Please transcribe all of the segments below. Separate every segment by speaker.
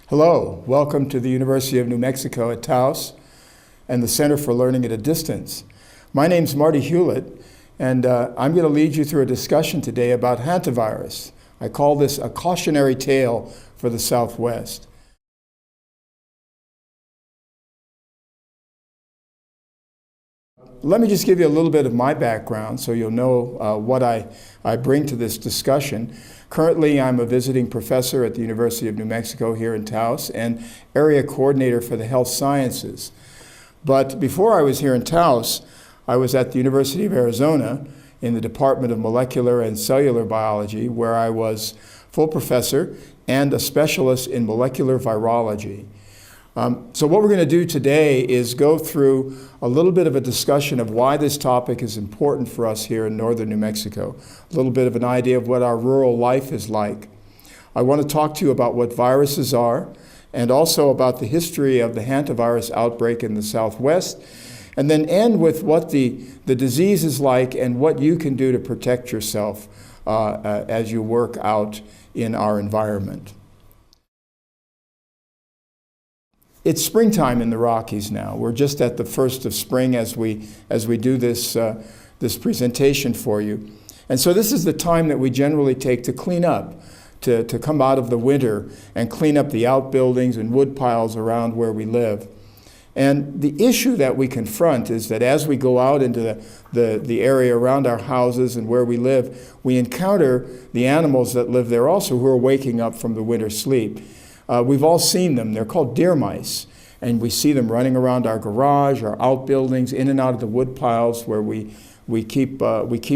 Speaker 1: Hello, welcome to the University of New Mexico at Taos and the Center for Learning at a Distance. My name's Marty Hewlett, and I'm going to lead you through a discussion today about hantavirus. I call this a cautionary tale for the Southwest. Let me just give you a little bit of my background so you'll know what I bring to this discussion. Currently, I'm a visiting professor at the University of New Mexico here in Taos and area coordinator for the health sciences. But before I was here in Taos, I was at the University of Arizona in the Department of Molecular and Cellular Biology, where I was full professor and a specialist in molecular virology. So what we're going to do today is go through a little bit of a discussion of why this topic is important for us here in northern New Mexico, a little bit of an idea of what our rural life is like. I want to talk to you about what viruses are and also about the history of the hantavirus outbreak in the Southwest, and then end with what the disease is like and what you can do to protect yourself as you work out in our environment. It's springtime in the Rockies now. We're just at the first of spring as we do this presentation for you. And so this is the time that we generally take to clean up, to come out of the winter and clean up the outbuildings and wood piles around where we live. And the issue that we confront is that as we go out into the area around our houses and where we live, we encounter the animals that live there also who are waking up from the winter sleep. We've all seen them. They're called deer mice, and we see them running around our garage, our outbuildings, in and out of the wood piles where we keep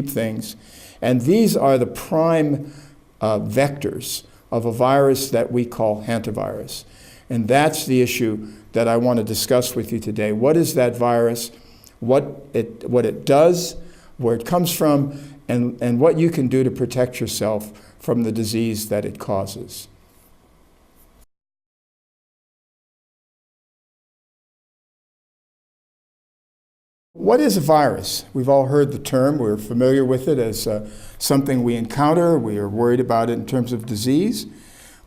Speaker 1: things. And these are the prime vectors of a virus that we call hantavirus. And that's the issue that I want to discuss with you today. What is that virus, what it does, where it comes from, and what you can do to protect yourself from the disease that it causes. What is a virus? We've all heard the term. We're familiar with it as something we encounter. We are worried about it in terms of disease.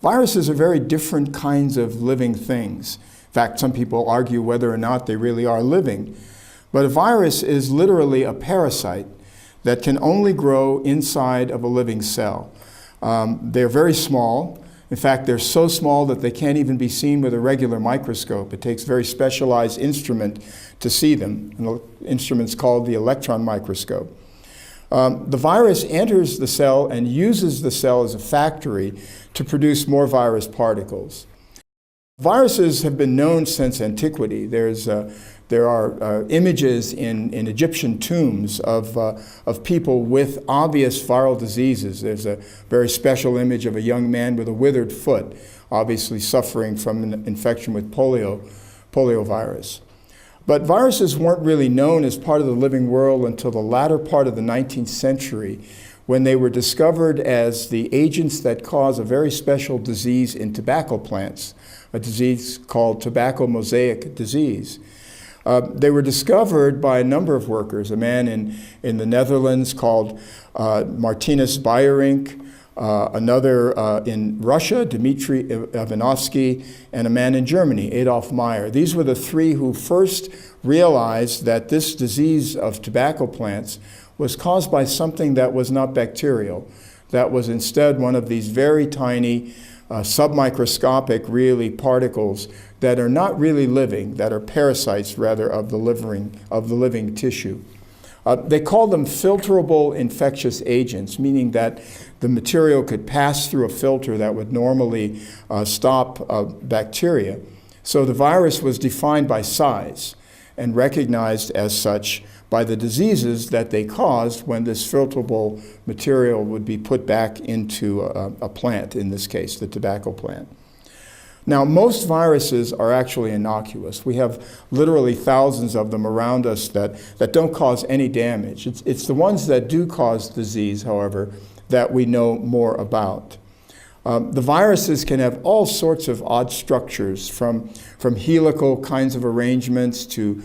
Speaker 1: Viruses are very different kinds of living things. In fact, some people argue whether or not they really are living. But a virus is literally a parasite that can only grow inside of a living cell. They're very small. In fact, they're so small that they can't even be seen with a regular microscope. It takes a very specialized instrument to see them. An instrument's called the electron microscope. The virus enters the cell and uses the cell as a factory to produce more virus particles. Viruses have been known since antiquity. There are images in Egyptian tombs of people with obvious viral diseases. There's a very special image of a young man with a withered foot, obviously suffering from an infection with poliovirus. But viruses weren't really known as part of the living world until the latter part of the 19th century, when they were discovered as the agents that cause a very special disease in tobacco plants, a disease called tobacco mosaic disease. They were discovered by a number of workers, a man in the Netherlands called Martinus Beijerinck, another in Russia, Dmitry Ivanovsky, and a man in Germany, Adolf Meyer. These were the three who first realized that this disease of tobacco plants was caused by something that was not bacterial, that was instead one of these very tiny, submicroscopic, really, particles that are not really living, that are parasites, rather, of the living tissue. They call them filterable infectious agents, meaning that the material could pass through a filter that would normally stop bacteria. So the virus was defined by size and recognized as such by the diseases that they caused when this filterable material would be put back into a plant, in this case, the tobacco plant. Now, most viruses are actually innocuous. We have literally thousands of them around us that don't cause any damage. It's the ones that do cause disease, however, that we know more about. The viruses can have all sorts of odd structures, from helical kinds of arrangements to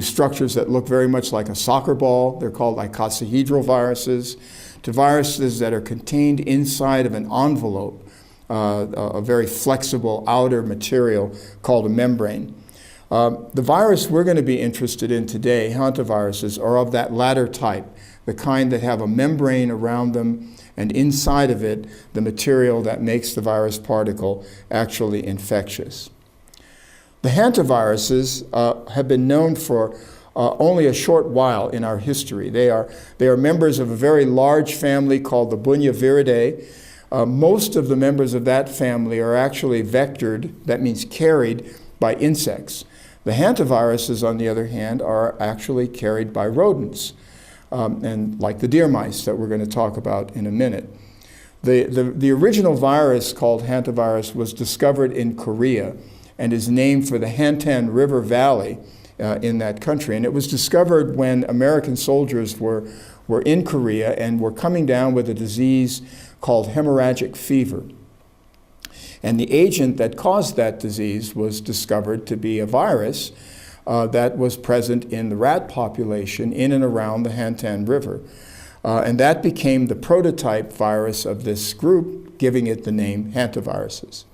Speaker 1: structures that look very much like a soccer ball. They're called icosahedral viruses, to viruses that are contained inside of an envelope, a very flexible outer material called a membrane. The virus we're going to be interested in today, hantaviruses, are of that latter type, the kind that have a membrane around them and inside of it the material that makes the virus particle actually infectious. The hantaviruses have been known for only a short while in our history. They are members of a very large family called the Bunyividae. Most of the members of that family are actually vectored, that means carried, by insects. The hantaviruses, on the other hand, are actually carried by rodents, and like the deer mice that we're going to talk about in a minute. The original virus called hantavirus was discovered in Korea and is named for the Hantan River Valley in that country. And it was discovered when American soldiers were in Korea and were coming down with a disease called hemorrhagic fever. And the agent that caused that disease was discovered to be a virus that was present in the rat population in and around the Hantan River. And that became the prototype virus of this group, giving it the name hantaviruses.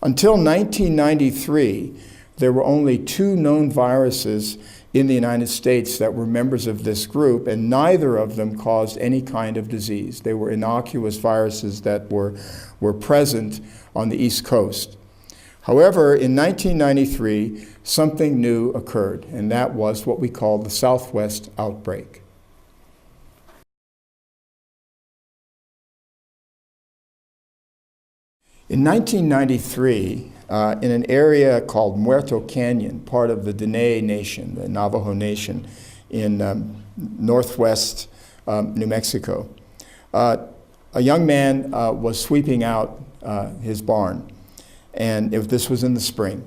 Speaker 1: Until 1993, there were only 2 known viruses in the United States that were members of this group, and neither of them caused any kind of disease. They were innocuous viruses that were present on the East Coast. However, in 1993, something new occurred, and that was what we call the Southwest outbreak. In 1993, in an area called Muerto Canyon, part of the Dene Nation, the Navajo Nation in northwest New Mexico, a young man was sweeping out his barn, and this was in the spring.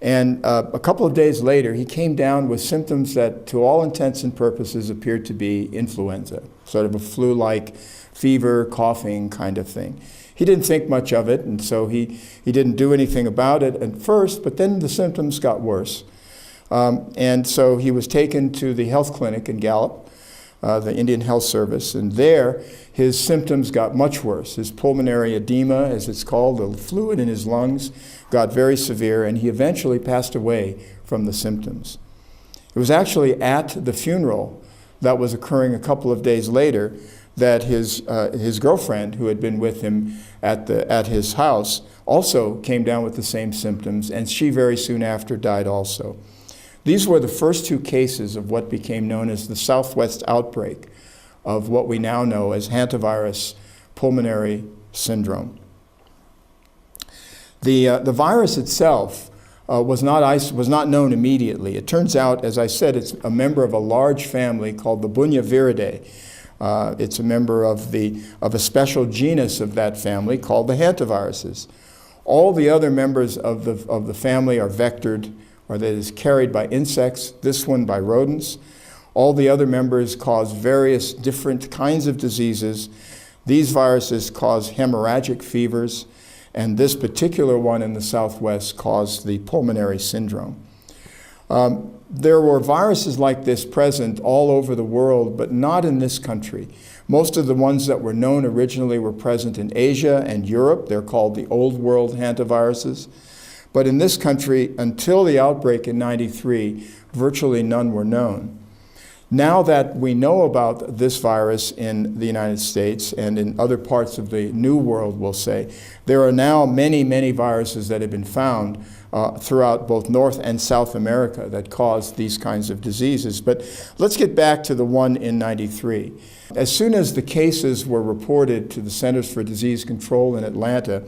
Speaker 1: And a couple of days later, he came down with symptoms that, to all intents and purposes, appeared to be influenza, sort of a flu-like fever, coughing kind of thing. He didn't think much of it, and so he didn't do anything about it at first, but then the symptoms got worse. And so he was taken to the health clinic in Gallup, the Indian Health Service, and there his symptoms got much worse. His pulmonary edema, as it's called, the fluid in his lungs, got very severe, and he eventually passed away from the symptoms. It was actually at the funeral that was occurring a couple of days later that his girlfriend, who had been with him at his house, also came down with the same symptoms, and she very soon after died also. These were the first 2 cases of what became known as the Southwest outbreak of what we now know as hantavirus pulmonary syndrome. The virus itself was not known immediately. It turns out, as I said, it's a member of a large family called the Bunyividae. It's a member of a special genus of that family called the hantaviruses. All the other members of the family are vectored, or that is carried by insects, this one by rodents. All the other members cause various different kinds of diseases. These viruses cause hemorrhagic fevers, and this particular one in the Southwest caused the pulmonary syndrome. There were viruses like this present all over the world, but not in this country. Most of the ones that were known originally were present in Asia and Europe. They're called the Old World hantaviruses. But in this country, until the outbreak in '93, virtually none were known. Now that we know about this virus in the United States and in other parts of the New World, we'll say, there are now many, many viruses that have been found throughout both North and South America that cause these kinds of diseases. But let's get back to the one in '93. As soon as the cases were reported to the Centers for Disease Control in Atlanta,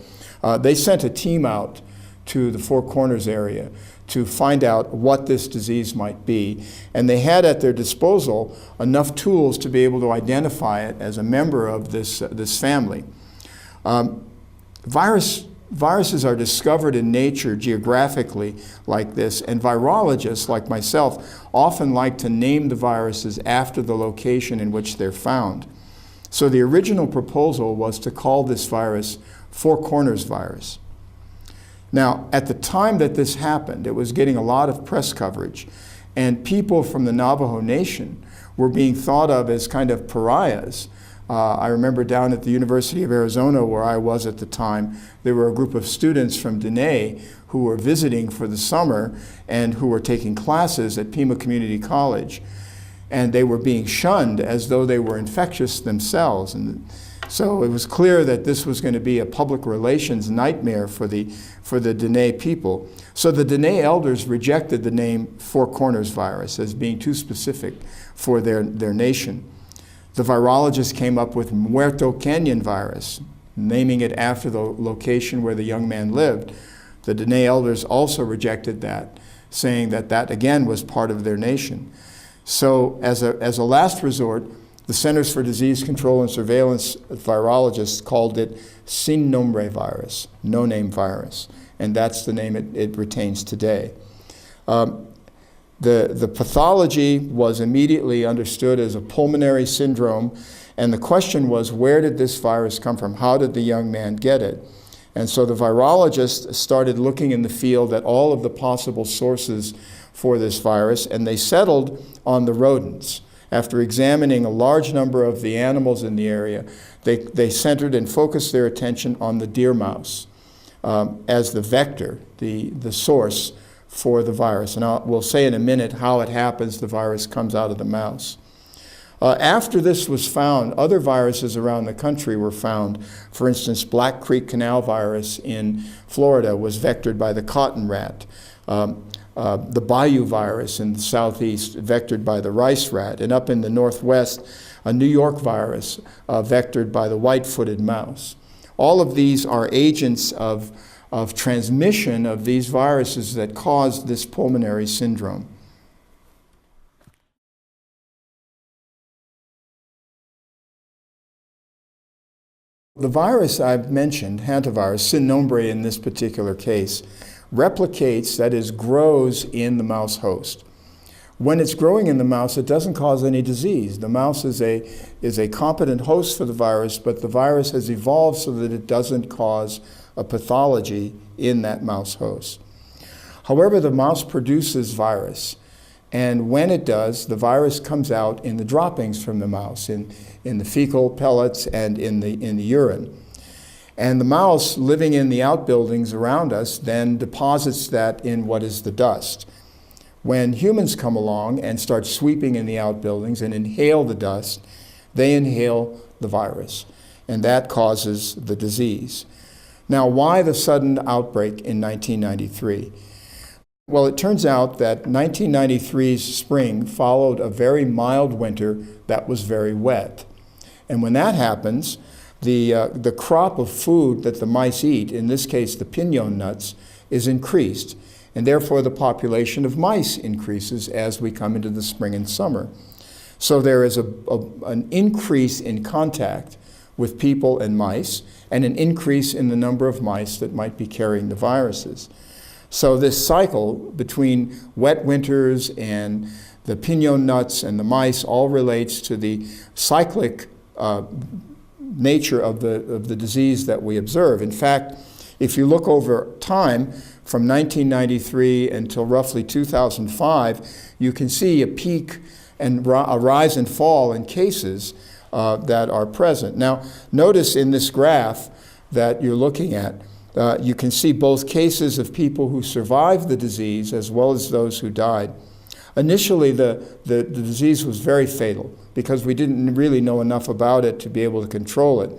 Speaker 1: they sent a team out to the Four Corners area to find out what this disease might be. And they had at their disposal enough tools to be able to identify it as a member of this family. Viruses are discovered in nature geographically like this, and virologists like myself often like to name the viruses after the location in which they're found. So the original proposal was to call this virus Four Corners virus. Now, at the time that this happened, it was getting a lot of press coverage, and people from the Navajo Nation were being thought of as kind of pariahs I remember down at the University of Arizona, where I was at the time, there were a group of students from Diné who were visiting for the summer and who were taking classes at Pima Community College. And they were being shunned as though they were infectious themselves. And so it was clear that this was going to be a public relations nightmare for the Diné people. So the Diné elders rejected the name Four Corners virus as being too specific for their nation. The virologist came up with Muerto Canyon virus, naming it after the location where the young man lived. The Diné elders also rejected that, saying that that again was part of their nation. So as a last resort, the Centers for Disease Control and Surveillance virologists called it sin nombre virus, no-name virus, and that's the name it retains today. The pathology was immediately understood as a pulmonary syndrome, and the question was, where did this virus come from? How did the young man get it? And so the virologists started looking in the field at all of the possible sources for this virus, and they settled on the rodents. After examining a large number of the animals in the area, they centered and focused their attention on the deer mouse as the vector, the source for the virus. And we'll say in a minute how it happens the virus comes out of the mouse. After this was found, other viruses around the country were found. For instance, Black Creek Canal virus in Florida was vectored by the cotton rat. The Bayou virus in the southeast, vectored by the rice rat. And up in the northwest, a New York virus vectored by the white-footed mouse. All of these are agents of transmission of these viruses that cause this pulmonary syndrome. The virus I've mentioned, hantavirus, sin nombre in this particular case, replicates, that is, grows in the mouse host. When it's growing in the mouse, it doesn't cause any disease. The mouse is a competent host for the virus, but the virus has evolved so that it doesn't cause a pathology in that mouse host. However, the mouse produces virus, and when it does, the virus comes out in the droppings from the mouse, in the fecal pellets and in the urine. And the mouse, living in the outbuildings around us, then deposits that in what is the dust. When humans come along and start sweeping in the outbuildings and inhale the dust, they inhale the virus, and that causes the disease. Now, why the sudden outbreak in 1993? Well, it turns out that 1993's spring followed a very mild winter that was very wet. And when that happens, the crop of food that the mice eat, in this case the pinon nuts, is increased. And therefore the population of mice increases as we come into the spring and summer. So there is an increase in contact with people and mice, and an increase in the number of mice that might be carrying the viruses. So this cycle between wet winters and the pinon nuts and the mice all relates to the cyclic nature of the disease that we observe. In fact, if you look over time, from 1993 until roughly 2005, you can see a peak and a rise and fall in cases that are present. Now, notice in this graph that you're looking at, you can see both cases of people who survived the disease as well as those who died. Initially, the disease was very fatal because we didn't really know enough about it to be able to control it.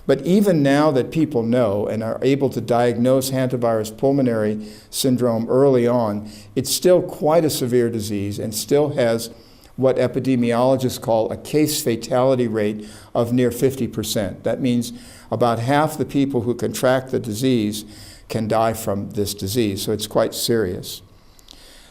Speaker 1: But even now that people know and are able to diagnose hantavirus pulmonary syndrome early on, it's still quite a severe disease and still has what epidemiologists call a case fatality rate of near 50%. That means about half the people who contract the disease can die from this disease, so it's quite serious.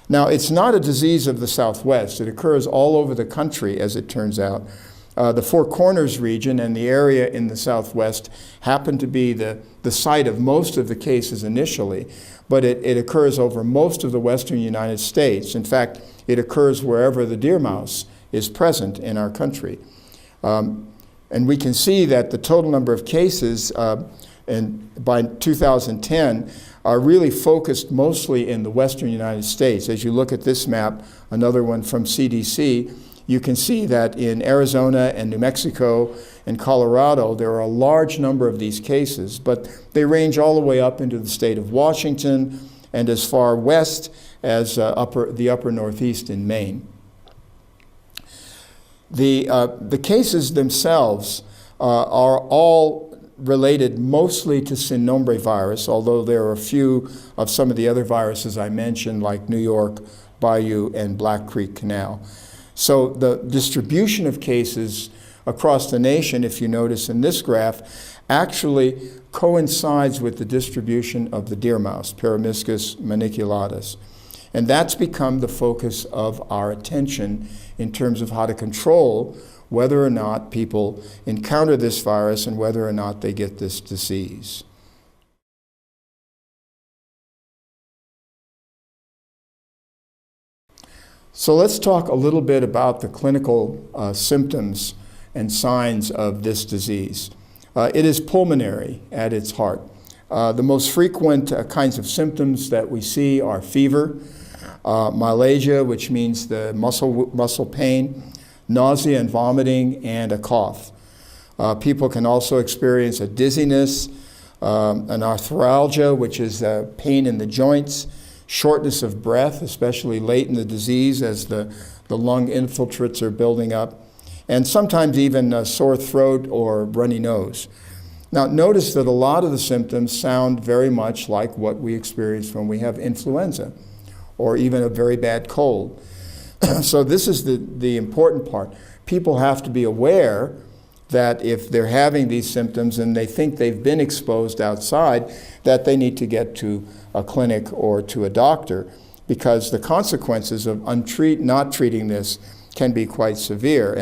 Speaker 1: Now, it's not a disease of the Southwest. It occurs all over the country, as it turns out. The Four Corners region and the area in the Southwest happen to be the site of most of the cases initially, but it occurs over most of the western United States. In fact, it occurs wherever the deer mouse is present in our country. And we can see that the total number of cases by 2010 are really focused mostly in the western United States. As you look at this map, another one from CDC, you can see that in Arizona and New Mexico and Colorado, there are a large number of these cases, but they range all the way up into the state of Washington and as far west as the upper Northeast in Maine. The cases themselves are all related mostly to sin nombre virus, although there are a few of some of the other viruses I mentioned, like New York, Bayou, and Black Creek Canal. So the distribution of cases across the nation, if you notice in this graph, actually coincides with the distribution of the deer mouse, Peromyscus maniculatus. And that's become the focus of our attention in terms of how to control whether or not people encounter this virus and whether or not they get this disease. So let's talk a little bit about the clinical symptoms and signs of this disease. It is pulmonary at its heart. The most frequent kinds of symptoms that we see are fever, myalgia, which means the muscle pain, nausea and vomiting, and a cough. People can also experience a dizziness, an arthralgia, which is pain in the joints, shortness of breath, especially late in the disease as the lung infiltrates are building up, and sometimes even a sore throat or runny nose. Now, notice that a lot of the symptoms sound very much like what we experience when we have influenza or even a very bad cold. So this is the important part. People have to be aware that if they're having these symptoms and they think they've been exposed outside, that they need to get to a clinic or to a doctor, because the consequences of not treating this can be quite severe.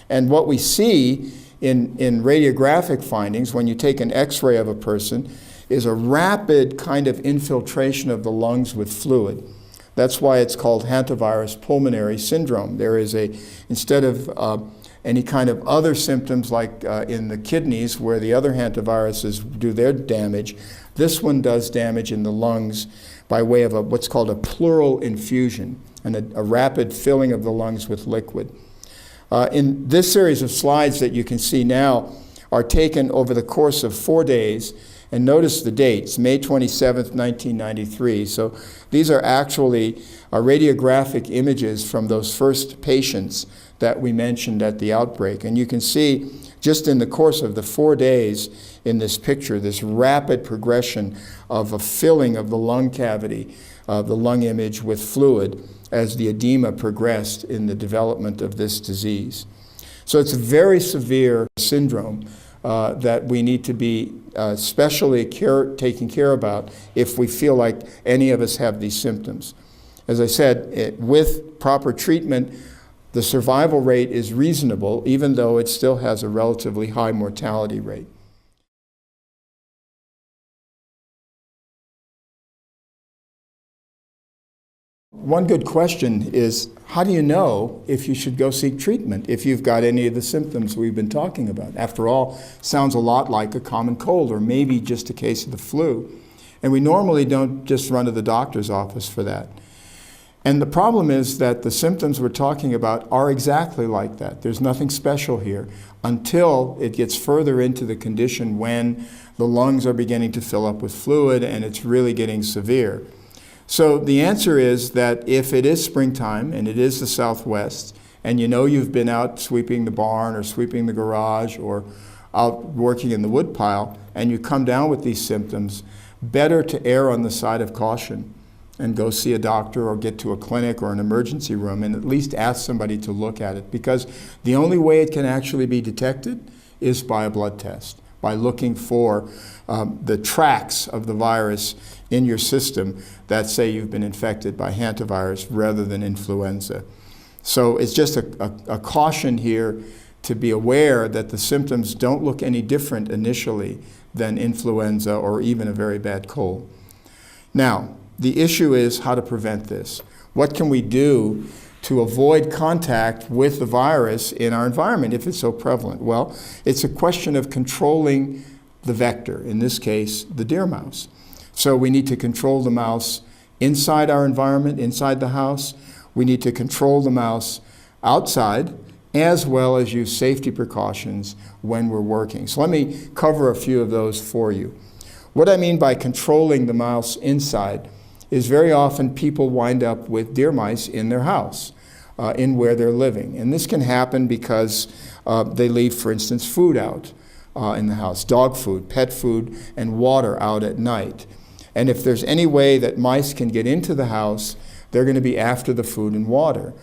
Speaker 1: And what we see in radiographic findings, when you take an x-ray of a person, is a rapid kind of infiltration of the lungs with fluid. That's why it's called hantavirus pulmonary syndrome. There is instead of any kind of other symptoms like in the kidneys where the other hantaviruses do their damage, this one does damage in the lungs by way of what's called a pleural infusion and a rapid filling of the lungs with liquid. In this series of slides that you can see now are taken over the course of 4 days. And notice the dates, May 27th, 1993. So these are actually radiographic images from those first patients that we mentioned at the outbreak. And you can see just in the course of the 4 days in this picture, this rapid progression of a filling of the lung cavity, the lung image with fluid as the edema progressed in the development of this disease. So it's a very severe syndrome that we need to be especially taking care about if we feel like any of us have these symptoms. As I said, with proper treatment, the survival rate is reasonable, even though it still has a relatively high mortality rate. One good question is, how do you know if you should go seek treatment if you've got any of the symptoms we've been talking about? After all, sounds a lot like a common cold or maybe just a case of the flu. And we normally don't just run to the doctor's office for that. And the problem is that the symptoms we're talking about are exactly like that. There's nothing special here until it gets further into the condition when the lungs are beginning to fill up with fluid and it's really getting severe. So the answer is that if it is springtime and it is the Southwest, and you know you've been out sweeping the barn or sweeping the garage or out working in the woodpile, and you come down with these symptoms, better to err on the side of caution and go see a doctor or get to a clinic or an emergency room and at least ask somebody to look at it, because the only way it can actually be detected is by a blood test, by looking for the tracks of the virus in your system that say you've been infected by hantavirus rather than influenza. So it's just a caution here to be aware that the symptoms don't look any different initially than influenza or even a very bad cold. Now, the issue is how to prevent this. What can we do to avoid contact with the virus in our environment if it's so prevalent? Well, it's a question of controlling the vector, in this case, the deer mouse. So we need to control the mouse inside our environment, inside the house. We need to control the mouse outside, as well as use safety precautions when we're working. So let me cover a few of those for you. What I mean by controlling the mouse inside is very often people wind up with deer mice in their house, in where they're living. And this can happen because they leave, for instance, food out in the house, dog food, pet food, and water out at night. And if there's any way that mice can get into the house, they're going to be after the food and water.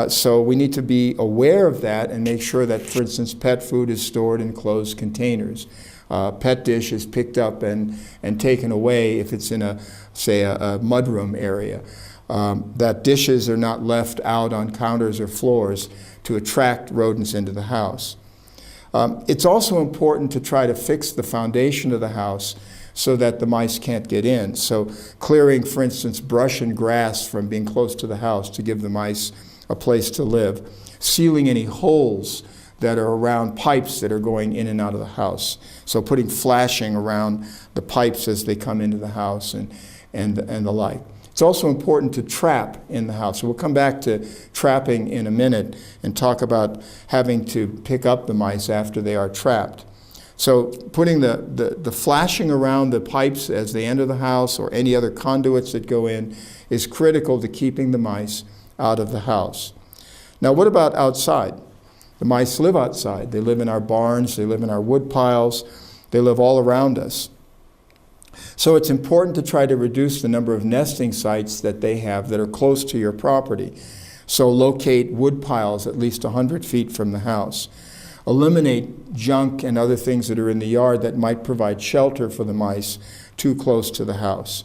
Speaker 1: So we need to be aware of that and make sure that, for instance, pet food is stored in closed containers. Pet dish is picked up and taken away if it's in a mudroom area. That dishes are not left out on counters or floors to attract rodents into the house. It's also important to try to fix the foundation of the house so that the mice can't get in. So clearing, for instance, brush and grass from being close to the house to give the mice a place to live. Sealing any holes that are around pipes that are going in and out of the house. So putting flashing around the pipes as they come into the house and the like. It's also important to trap in the house. So we'll come back to trapping in a minute and talk about having to pick up the mice after they are trapped. So putting the flashing around the pipes as they enter the house or any other conduits that go in is critical to keeping the mice out of the house. Now what about outside? The mice live outside. They live in our barns, they live in our wood piles, they live all around us. So it's important to try to reduce the number of nesting sites that they have that are close to your property. So locate wood piles at least 100 feet from the house. Eliminate junk and other things that are in the yard that might provide shelter for the mice too close to the house.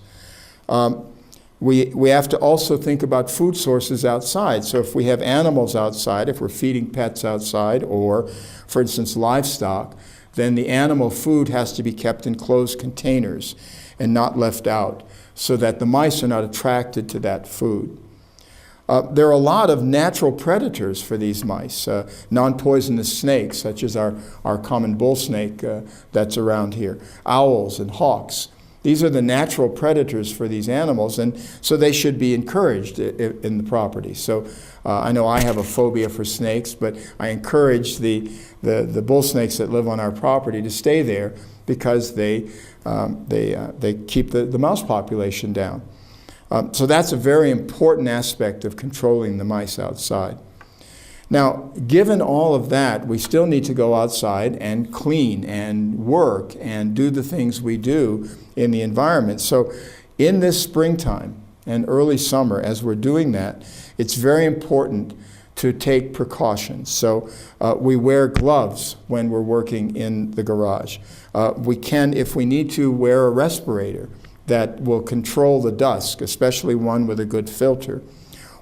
Speaker 1: We have to also think about food sources outside. So if we have animals outside, if we're feeding pets outside, or, for instance, livestock, then the animal food has to be kept in closed containers and not left out so that the mice are not attracted to that food. There are a lot of natural predators for these mice, non-poisonous snakes, such as our common bull snake that's around here, owls and hawks. These are the natural predators for these animals, and so they should be encouraged in the property. So I know I have a phobia for snakes, but I encourage the bull snakes that live on our property to stay there because they keep the mouse population down. So that's a very important aspect of controlling the mice outside. Now, given all of that, we still need to go outside and clean and work and do the things we do in the environment. So in this springtime and early summer, as we're doing that, it's very important to take precautions. So we wear gloves when we're working in the garage. We can, if we need to, wear a respirator that will control the dust, especially one with a good filter.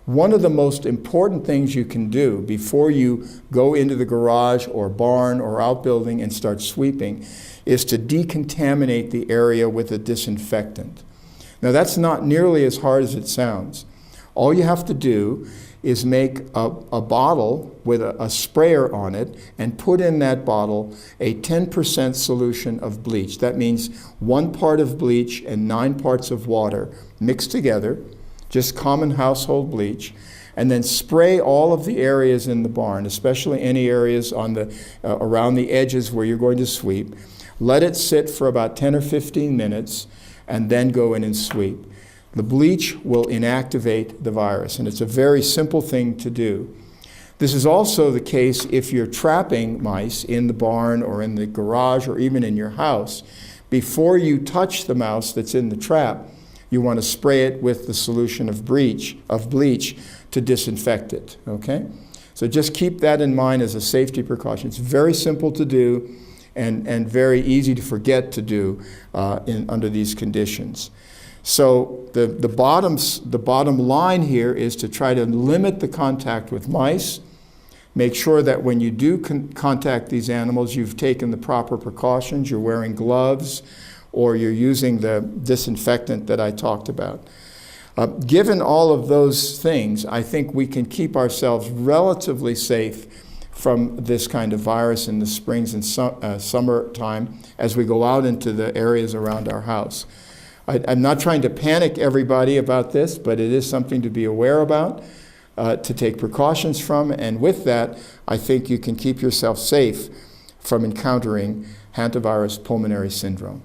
Speaker 1: One of the most important things you can do before you go into the garage or barn or outbuilding and start sweeping is to decontaminate the area with a disinfectant. Now that's not nearly as hard as it sounds. All you have to do is make a bottle with a sprayer on it and put in that bottle a 10% solution of bleach. That means 1 part of bleach and 9 parts of water mixed together, just common household bleach, and then spray all of the areas in the barn, especially any areas on around the edges where you're going to sweep. Let it sit for about 10 or 15 minutes and then go in and sweep. The bleach will inactivate the virus, and it's a very simple thing to do. This is also the case if you're trapping mice in the barn or in the garage or even in your house. Before you touch the mouse that's in the trap, you want to spray it with the solution of bleach to disinfect it, okay? So just keep that in mind as a safety precaution. It's very simple to do and very easy to forget to do under these conditions. So the bottom line here is to try to limit the contact with mice. Make sure that when you do contact these animals, you've taken the proper precautions, you're wearing gloves, or you're using the disinfectant that I talked about. Given all of those things, I think we can keep ourselves relatively safe from this kind of virus in the springs and summertime as we go out into the areas around our house. I'm not trying to panic everybody about this, but it is something to be aware about. to take precautions from, and with that, I think you can keep yourself safe from encountering hantavirus pulmonary syndrome.